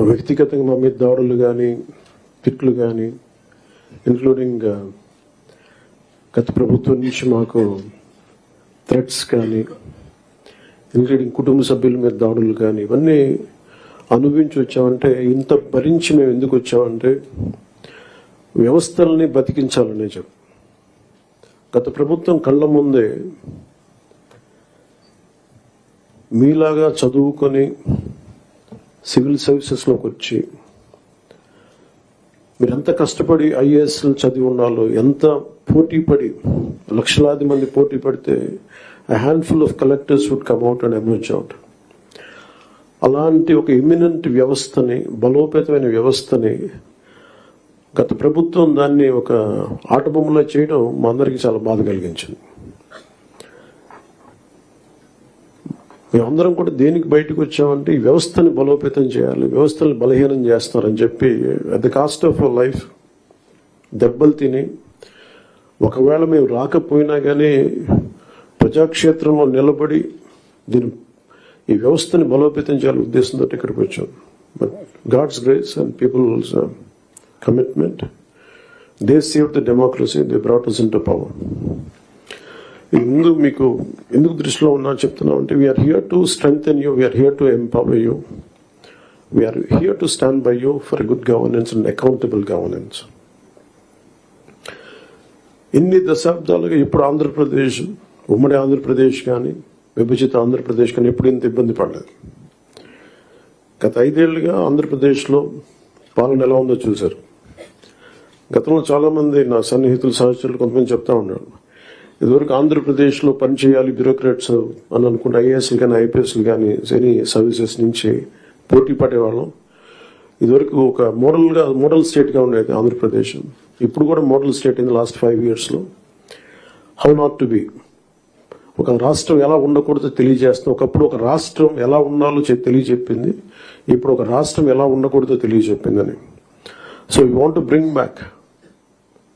వ్యక్తిగతంగా మా మీద దాడులు కానీ తిట్లు కానీ ఇంక్లూడింగ్ గత ప్రభుత్వం నుంచి మాకు థ్రెట్స్ కానీ ఇంక్లూడింగ్ కుటుంబ సభ్యుల మీద దాడులు కానీ ఇవన్నీ అనుభవించి వచ్చామంటే, ఇంత భరించి మేము ఎందుకు వచ్చామంటే వ్యవస్థల్ని బతికించాలనే చెప్పు. గత ప్రభుత్వం కళ్ళ ముందే మీలాగా చదువుకొని సివిల్ సర్వీసెస్లోకి వచ్చి మీరు ఎంత కష్టపడి ఐఏఎస్లు చదివి ఉండాలో, ఎంత పోటీ పడి లక్షలాది మంది పోటీ పడితే a handful of collectors would come out and emerge out. అలాంటి ఒక ఇమినెంట్ వ్యవస్థని, బలోపేతమైన వ్యవస్థని గత ప్రభుత్వం దాన్ని ఒక ఆటబొమ్మలా చేయడం మా అందరికీ చాలా బాధ కలిగించింది. మేమందరం కూడా దేనికి బయటకు వచ్చామంటే ఈ వ్యవస్థని బలోపేతం చేయాలి, వ్యవస్థని బలహీనం చేస్తారని చెప్పి at the cost of our life దెబ్బలు తిని, ఒకవేళ మేము రాకపోయినా కానీ ప్రజాక్షేత్రంలో నిలబడి ఈ వ్యవస్థని బలోపేతం చేయాలని ఉద్దేశంతో ఇక్కడికి వచ్చాం. But God's grace and people's commitment, they save the democracy, they brought us into power. ముందు మీకు ఎందుకు దృష్టిలో ఉన్నా చెప్తున్నాం అంటే, we're here to strengthen you, we're here to empower you, we're here to stand by you for good governance and accountable governance. ఇన్ని దశాబ్దాలుగా ఇప్పుడు ఆంధ్రప్రదేశ్, ఉమ్మడి ఆంధ్రప్రదేశ్ కానీ విభజిత ఆంధ్రప్రదేశ్ కానీ ఎప్పుడు ఇంత ఇబ్బంది పడలేదు. గత 5 ఏళ్లుగా ఆంధ్రప్రదేశ్లో పాలన ఎలా ఉందో చూశారు. గతంలో చాలామంది నా సన్నిహితులు, సహచరులు కొంతమంది చెప్తా ఉన్నారు, ఇదివరకు ఆంధ్రప్రదేశ్లో పనిచేయాలి బ్యూరోక్రాట్స్ అని అనుకుంటే ఐఏఎస్లు కానీ ఐపీఎస్లు కానీ ఎనీ సర్వీసెస్ నుంచి పోటీ పడేవాళ్ళం. ఇదివరకు ఒక మోడల్ స్టేట్గా ఉండేది ఆంధ్రప్రదేశ్. ఇప్పుడు కూడా మోడల్ స్టేట్ ఇన్ లాస్ట్ 5 yearsలో. హౌ నాట్ టు బి, ఒక రాష్ట్రం ఎలా ఉండకూడదో తెలియజేస్తాం. ఒకప్పుడు ఒక రాష్ట్రం ఎలా ఉండాలో తెలియజెప్పింది, ఇప్పుడు ఒక రాష్ట్రం ఎలా ఉండకూడదో తెలియజెప్పిందని. So we want to bring back,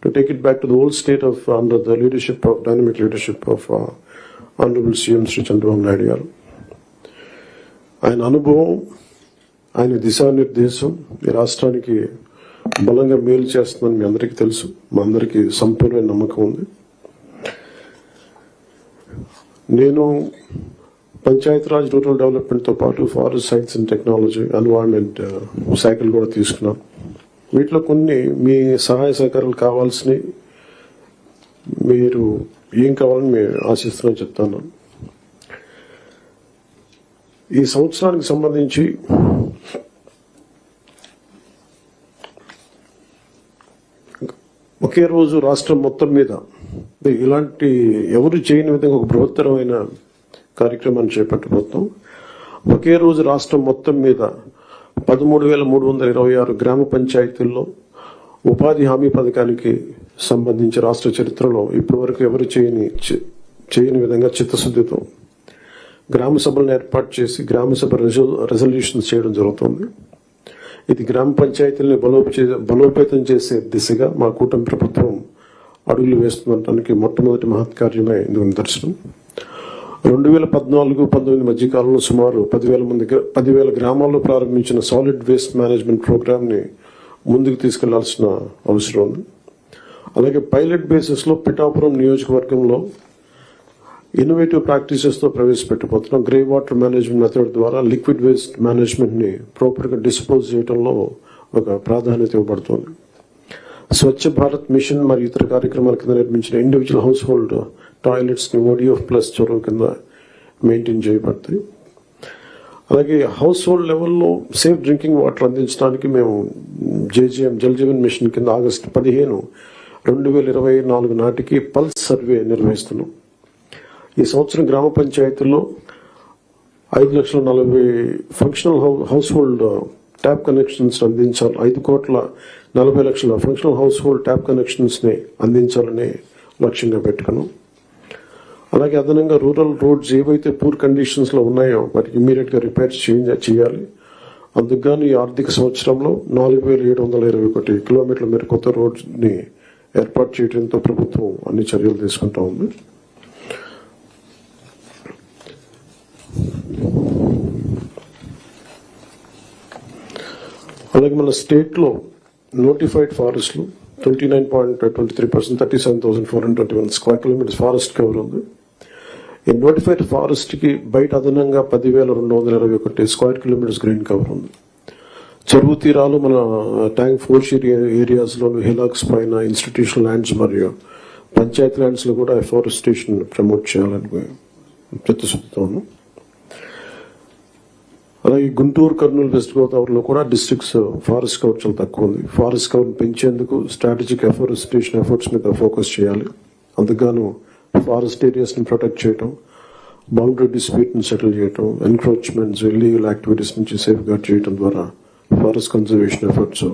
to take it back to the old state of under the leadership of dynamic leadership of honourable CM Shri Chandrababu Naidu గారు. ఆయన అనుభవం, ఆయన దిశానిర్దేశం ఈ రాష్ట్రానికి బలంగా మేలు చేస్తుందని మీ అందరికీ తెలుసు, మా అందరికీ సంపూర్ణ నమ్మకం ఉంది. నేను పంచాయతీరాజ్, రూరల్ డెవలప్మెంట్తో పాటు forest science and technology, environment శాఖలు కూడా తీసుకున్నాను. వీటిలో కొన్ని మీ సహాయ సహకారాలు కావాల్సినవి, మీరు ఏం కావాలని మేము ఆశిస్తున్నాం చెప్తాను. ఈ సంవత్సరానికి సంబంధించి ఒకే రోజు రాష్ట్రం మొత్తం మీద ఇలాంటి ఎవరు చేయని విధంగా ఒక బృహత్తరమైన కార్యక్రమాన్ని చేపట్టబోతాం. ఒకే రోజు రాష్ట్రం మొత్తం మీద 13,326 గ్రామ పంచాయతీల్లో ఉపాధి హామీ పథకానికి సంబంధించి రాష్ట్ర చరిత్రలో ఇప్పటి వరకు ఎవరు చేయని విధంగా చిత్తశుద్ధితో గ్రామ సభలను ఏర్పాటు చేసి గ్రామ సభ రెజల్యూషన్స్ చేయడం జరుగుతుంది. ఇది గ్రామ పంచాయతీలని బలోపేతం చేసే దిశగా మా కూటమి ప్రభుత్వం అడుగులు వేస్తుండటానికి మొట్టమొదటి మహత్కార్యమే ఇందుకు నిదర్శనం. 2014-19 మధ్యకాలంలో సుమారు 10,000 గ్రామాల్లో ప్రారంభించిన సాలిడ్ వేస్ట్ మేనేజ్మెంట్ ప్రోగ్రామ్ ని ముందుకు తీసుకెళ్లాల్సిన అవసరం ఉంది. అలాగే పైలట్ బేసిస్ లో పిఠాపురం నియోజకవర్గంలో ఇన్నోవేటివ్ ప్రాక్టీసెస్ తో ప్రవేశపెట్టబోతున్నాం. గ్రే వాటర్ మేనేజ్మెంట్ మెథడ్ ద్వారా లిక్విడ్ వేస్ట్ మేనేజ్మెంట్ ని ప్రాపర్ గా డిస్పోజ్ చేయడంలో ఒక ప్రాధాన్యత ఇవ్వబడుతుంది. స్వచ్ఛ భారత్ మిషన్ మరియు ఇతర కార్యక్రమాల కింద నిర్మించిన ఇండివిజువల్ హౌస్ హోల్డ్ టాయిలెట్స్ ని ODF+ చొరవ కింద మెయింటైన్ చేయబడతాయి. అలాగే హౌస్ హోల్డ్ లెవెల్లో సేఫ్ డ్రింకింగ్ వాటర్ అందించడానికి మేము JJM జల్ జీవన్ మిషన్ కింద ఆగస్టు 15, 2024 నాటికి పల్స్ సర్వే నిర్వహిస్తున్నాం. ఈ సంవత్సరం గ్రామ పంచాయతీల్లో 5,40,000 functional house hold tap connections అందించాలి. 5,40,00,000 functional house hold tap connections ని అందించాలని లక్ష్యంగా పెట్టుకున్నాం. అలాగే అదనంగా రూరల్ రోడ్స్ ఏవైతే పూర్ కండిషన్స్ లో ఉన్నాయో వాటికి ఇమీడియట్ గా రిపేర్ చేయాలి. అందుకని ఈ ఆర్థిక సంవత్సరంలో 4,721 కిలోమీటర్ల మేర కొత్త రోడ్స్ ని ఏర్పాటు చేయడంతో ప్రభుత్వం అన్ని చర్యలు తీసుకుంటా ఉంది. అలాగే మన స్టేట్లో నోటిఫైడ్ ఫారెస్ట్లు 29.23%, 37,421 స్క్వేర్ కిలోమీటర్స్ ఫారెస్ట్ కవర్ ఉంది. ఈ నోటిఫైడ్ ఫారెస్ట్ కి బయట అదనంగా 10,221 స్క్వేర్ కిలోమీటర్స్ గ్రీన్ కవర్ ఉంది. చెరువు తీరాలు మన ట్యాంక్ ఫోర్ష్ ఏరియాస్ లో హిలాక్స్ పైన ఇన్స్టిట్యూషనల్ ల్యాండ్స్ మరియు పంచాయతీ ల్యాండ్స్ లో కూడా ఎఫారెస్టేషన్ ప్రమోట్ చేయాలని ప్రతిశుద్ధం. అలాగే గుంటూరు, కర్నూలు, వెస్ట్ గోదావరిలో కూడా డిస్ట్రిక్ట్స్ ఫారెస్ట్ కవర్ చాలా తక్కువ ఉంది. ఫారెస్ట్ కవర్ పెంచేందుకు స్ట్రాటజిక్ ఎఫారెస్టేషన్ ఎఫర్ట్స్ మీద ఫోకస్ చేయాలి. అందుకు ఫారెస్ట్ ఏరియాస్ ని ప్రొటెక్ట్ చేయడం, బౌండరీ డిస్ప్యూట్ ని సెటిల్ చేయడం, ఎన్క్రోచ్మెంట్స్, ఇల్లీగల్ యాక్టివిటీస్ నుంచి సేఫ్ గార్డ్ చేయడం ద్వారా ఫారెస్ట్ కన్జర్వేషన్ ఎఫర్ట్స్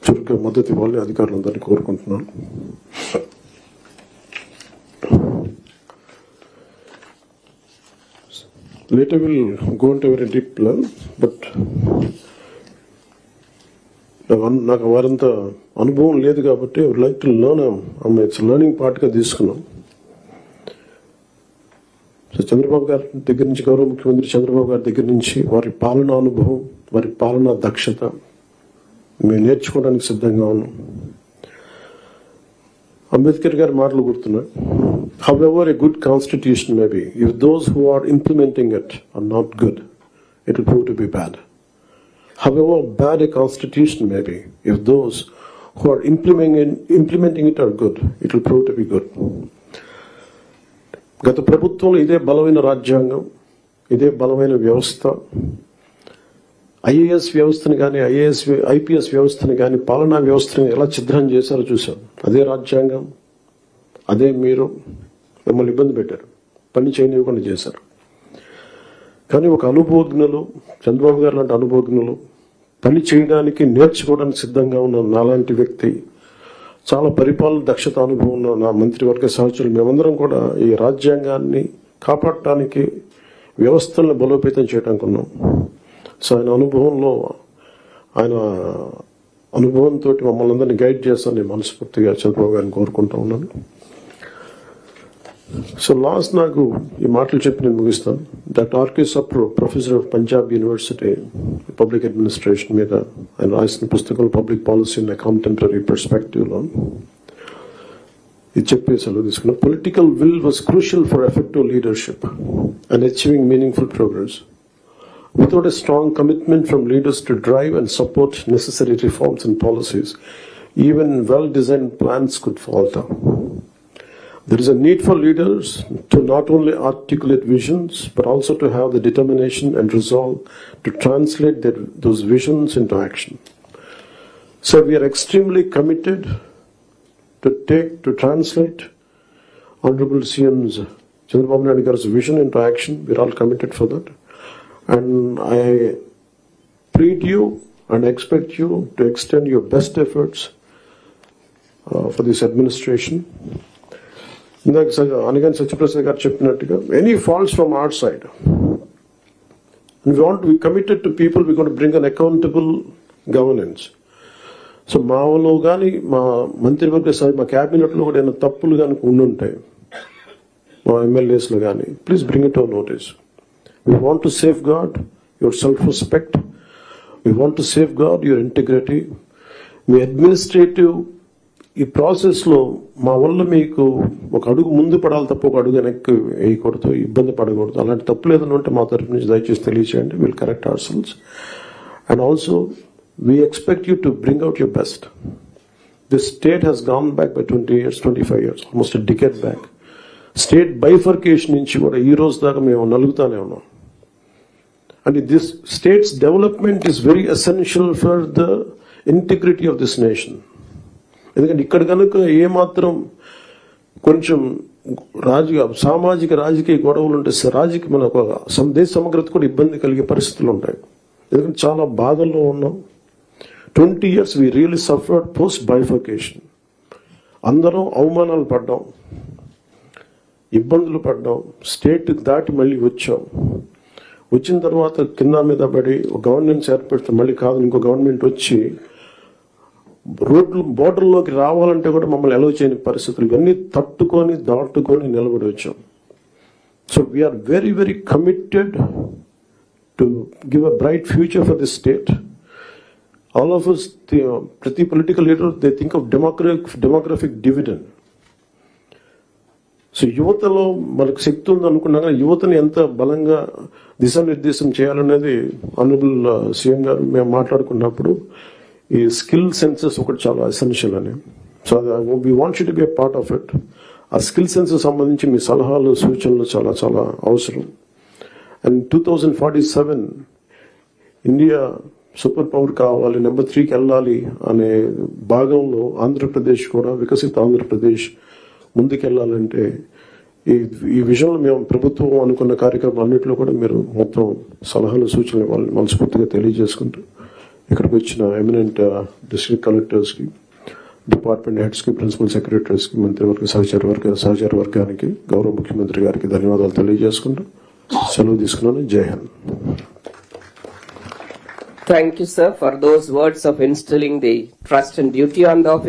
చురుగ్గా మద్దతు ఇవ్వాలని అధికారులందరినీ కోరుకుంటున్నాను. Later we'll go into a very deep level, but నాకు వారంత అనుభవం లేదు కాబట్టి I would like to learn. It's learning పార్ట్గా తీసుకున్నాం. సో చంద్రబాబు గారి దగ్గర నుంచి, గౌరవ ముఖ్యమంత్రి చంద్రబాబు గారి దగ్గర నుంచి వారి పాలనా అనుభవం, వారి పాలనా దక్షత మేము నేర్చుకోవడానికి సిద్ధంగా ఉన్నాం. అంబేద్కర్ గారి మాటలు గుర్తున్నాయి. However a good constitution may be, if those who are implementing it are not good, it will prove to be bad. However bad a constitution may be, if those who are implementing it are good, it will prove to be good. గత ప్రభుత్వంలో ఇదే బలమైన రాజ్యాంగం, ఇదే బలమైన వ్యవస్థ, IAS వ్యవస్థను కానీ ఐపీఎస్ వ్యవస్థను కానీ పాలనా వ్యవస్థను ఎలా ఛిద్రం చేశారో చూసాం. అదే రాజ్యాంగం, అదే మీరు మిమ్మల్ని ఇబ్బంది పెట్టారు, పని చేయనివ్వకుండా చేశారు. కానీ ఒక అనుభవజ్ఞులు, చంద్రబాబు గారు లాంటి అనుభవజ్ఞులు, పని చేయడానికి నేర్చుకోవడానికి సిద్ధంగా ఉన్న నాలాంటి వ్యక్తి, చాలా పరిపాలన దక్షత అనుభవం ఉన్న నా మంత్రివర్గ సహచరులు, మేమందరం కూడా ఈ రాజ్యాంగాన్ని కాపాడటానికి, వ్యవస్థలను బలోపేతం చేయడానికి ఉన్నాం. సో ఆయన అనుభవంతో మమ్మల్ని అందరినీ గైడ్ చేస్తాను నేను మనస్ఫూర్తిగా చంద్రబాబు గారిని కోరుకుంటా ఉన్నాను. సో లాస్ట్ నాకు ఈ మాటలు చెప్పి నేను ముగిస్తాను. Doctor R K Sapro, professor of Punjab university public administration మీద ఆయన రాసిన పుస్తకం public policy in contemporary perspective లో ఇది చెప్పి సెలవు తీసుకున్నాం. Political will was crucial for effective leadership and achieving meaningful progress. Without a strong commitment from leaders to drive and support necessary reforms and policies, even well-designed plans could falter. There is a need for leaders to not only articulate visions, but also to have the determination and resolve to translate those visions into action. So we are extremely committed to translate Honorable CM's Chandrababu Naidu Garu's vision into action. We are all committed for that. And I plead you and expect you to extend your best efforts for this administration. Anigan Satyaprasad garu cheppinattuga, any faults from our side, and we want to be committed to people. We're going to bring an accountable governance. So మాలో కానీ మా మంత్రివర్గ సభ, మా క్యాబినెట్లో కూడా ఏమైనా తప్పులు కానీ ఉండుంటాయి, మా ఎమ్మెల్యేస్లో కానీ, please bring it our notice. We want to safeguard your self-respect. We want to safeguard your integrity. Me administrative ఈ ప్రాసెస్లో మా వల్ల మీకు ఒక అడుగు ముందు పడాలి తప్ప ఒక అడుగు వెనక్కి వేయకూడదు, ఇబ్బంది పడకూడదు. అలాంటి తప్పులు ఏదైనా ఉంటే మా తరఫు నుంచి దయచేసి తెలియచేయండి. Will correct our cells. And also we expect you to bring out your best. This state has gone back by 20 years, 25 years, almost a decade back. State bifurcation నుంచి కూడా ఈ రోజు దాకా మేము నలుగుతానే ఉన్నాం. And this state's development is very essential for the integrity of this nation. ఎందుకంటే ఇక్కడ కనుక ఏమాత్రం కొంచెం సామాజిక రాజకీయ గొడవలు ఉంటే మన దేశ సమగ్రత కూడా ఇబ్బంది కలిగే పరిస్థితులు ఉంటాయి. ఎందుకంటే చాలా బాధల్లో ఉన్నాం. 20 years we really suffered post bifurcation. అందరం అవమానాలు పడ్డాం, ఇబ్బందులు పడ్డాం, స్టేట్ దాటి మళ్ళీ వచ్చాం. వచ్చిన తర్వాత కింద మీద పడి గవర్నెన్స్ ఏర్పడితే మళ్ళీ కాదు ఇంకో గవర్నమెంట్ వచ్చి రోడ్లు బోర్డర్లోకి రావాలంటే కూడా మమ్మల్ని అలౌ చేయని పరిస్థితులు, ఇవన్నీ తట్టుకొని దాటుకొని నిలబడి వచ్చాం. So we're very very committed to give a bright future for this state. All of us, ప్రతి political leader they think of demographic dividend. So యువతలో మనకు శక్తి ఉంది అనుకున్నాక యువతని ఎంత బలంగా దిశానిర్దేశం చేయాలనేది ఆనరబుల్ సీఎం గారు మేము మాట్లాడుకున్నప్పుడు ఈ స్కిల్ సెన్సెస్ ఒకటి చాలా ఎసెన్షియల్ అని. So we want you to be a part of it. ఆ స్కిల్ సెన్సెస్ సంబంధించి మీ సలహాలు సూచనలు చాలా చాలా అవసరం. అండ్ 2047 ఇండియా సూపర్ పవర్ కావాలి, నెంబర్ 3కి వెళ్ళాలి అనే భాగంలో ఆంధ్రప్రదేశ్ కూడా వికసిత ఆంధ్రప్రదేశ్ ముందుకెళ్లాలంటే ఈ విషయంలో మేము ప్రభుత్వం అనుకున్న కార్యక్రమాలన్నింటిలో కూడా మీరు మొత్తం సలహాలు సూచనలు వాళ్ళని మనస్ఫూర్తిగా తెలియజేసుకుంటూ ఇక్కడికి వచ్చిన ఎమినెంట్ డిస్ట్రిక్ట్ కలెక్టర్స్కి, డిపార్ట్మెంట్ హెడ్స్కి, ప్రిన్సిపల్ సెక్రటరీస్కి, మంత్రివర్గ సహచార వర్గానికి, గౌరవ ముఖ్యమంత్రి గారికి ధన్యవాదాలు తెలియజేసుకుంటూ సెలవు తీసుకున్నాను. జై Hind. Thank you, sir, for those words of instilling the trust and duty on the office.